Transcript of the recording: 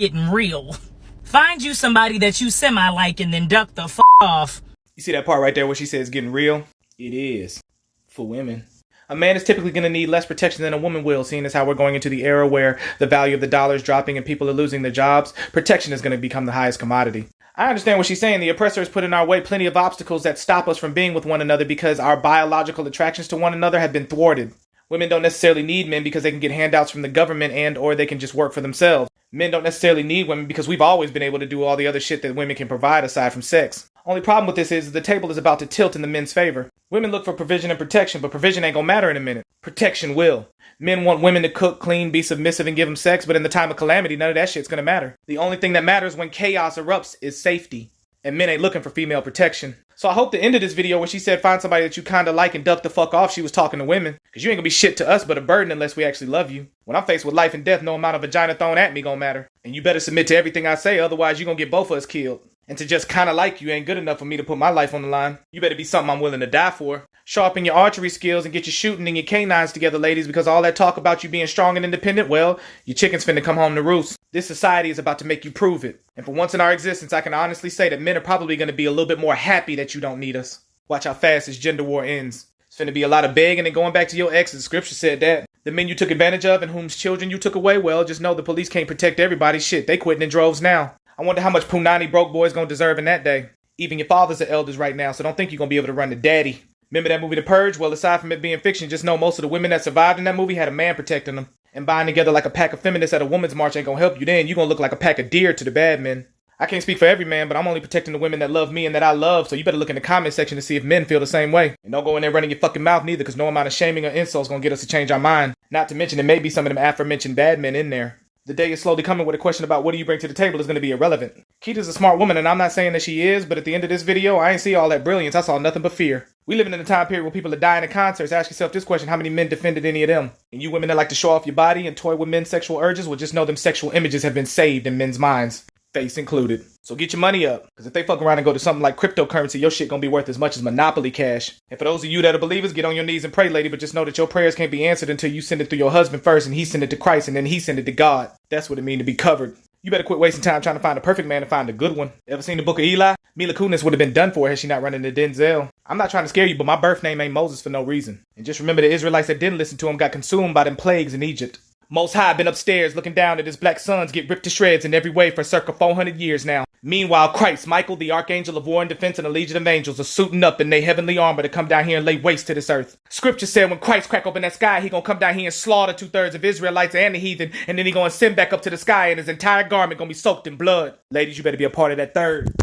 getting real. Find you somebody that you semi-like and then duck the off. You see that part right there where she says getting real? It is. For women. A man is typically going to need less protection than a woman will, seeing as how we're going into the era where the value of the dollar is dropping and people are losing their jobs. Protection is going to become the highest commodity. I understand what she's saying. The oppressor has put in our way plenty of obstacles that stop us from being with one another because our biological attractions to one another have been thwarted. Women don't necessarily need men because they can get handouts from the government and or they can just work for themselves. Men don't necessarily need women because we've always been able to do all the other shit that women can provide aside from sex. Only problem with this is the table is about to tilt in the men's favor. Women look for provision and protection, but provision ain't gonna matter in a minute. Protection will. Men want women to cook, clean, be submissive, and give them sex, but in the time of calamity, none of that shit's gonna matter. The only thing that matters when chaos erupts is safety. And men ain't looking for female protection. So I hope the end of this video where she said find somebody that you kinda like and duck the fuck off, she was talking to women. Cause you ain't gonna be shit to us but a burden unless we actually love you. When I'm faced with life and death, no amount of vagina thrown at me gonna matter. And you better submit to everything I say, otherwise you gonna get both of us killed. And to just kinda like you ain't good enough for me to put my life on the line. You better be something I'm willing to die for. Sharpen your archery skills and get your shooting and your canines together, ladies, because all that talk about you being strong and independent, well, your chicken's finna come home to roost. This society is about to make you prove it. And for once in our existence, I can honestly say that men are probably gonna be a little bit more happy that you don't need us. Watch how fast this gender war ends. It's finna be a lot of begging and going back to your exes. Scripture said that. The men you took advantage of and whose children you took away, well, just know the police can't protect everybody. Shit, they quitting in droves now. I wonder how much punani broke boys gonna deserve in that day. Even your fathers are elders right now, so don't think you're gonna be able to run to daddy. Remember that movie The Purge? Well, aside from it being fiction, just know most of the women that survived in that movie had a man protecting them. And buying together like a pack of feminists at a woman's march ain't gonna help you then. You're gonna look like a pack of deer to the bad men. I can't speak for every man, but I'm only protecting the women that love me and that I love, so you better look in the comment section to see if men feel the same way. And don't go in there running your fucking mouth neither, because no amount of shaming or insults gonna get us to change our mind. Not to mention there may be some of them aforementioned bad men in there. The day is slowly coming with a question about what do you bring to the table is going to be irrelevant. Keita's a smart woman, and I'm not saying that she is, but at the end of this video, I ain't see all that brilliance. I saw nothing but fear. We living in a time period where people are dying at concerts. Ask yourself this question: how many men defended any of them? And you women that like to show off your body and toy with men's sexual urges, well, just know them sexual images have been saved in men's minds. Face included. So get your money up, because if they fuck around and go to something like cryptocurrency, your shit gonna be worth as much as Monopoly cash. And for those of you that are believers, get on your knees and pray, lady, but just know that your prayers can't be answered until you send it through your husband first, and he send it to Christ, and then he send it to God. That's what it means to be covered. You better quit wasting time trying to find a perfect man and find a good one. Ever seen the Book of Eli? Mila Kunis would have been done for had she not run into Denzel. I'm not trying to scare you, but my birth name ain't Moses for no reason. And just remember the Israelites that didn't listen to him got consumed by them plagues in Egypt. Most High been upstairs looking down at his black sons get ripped to shreds in every way for circa 400 years now. Meanwhile, Christ, Michael, the archangel of war and defense, and a legion of angels are suiting up in their heavenly armor to come down here and lay waste to this earth. Scripture said when Christ crack open that sky, he gonna come down here and slaughter 2/3 of Israelites and the heathen, and then he gonna ascend back up to the sky and his entire garment gonna be soaked in blood. Ladies, you better be a part of that third.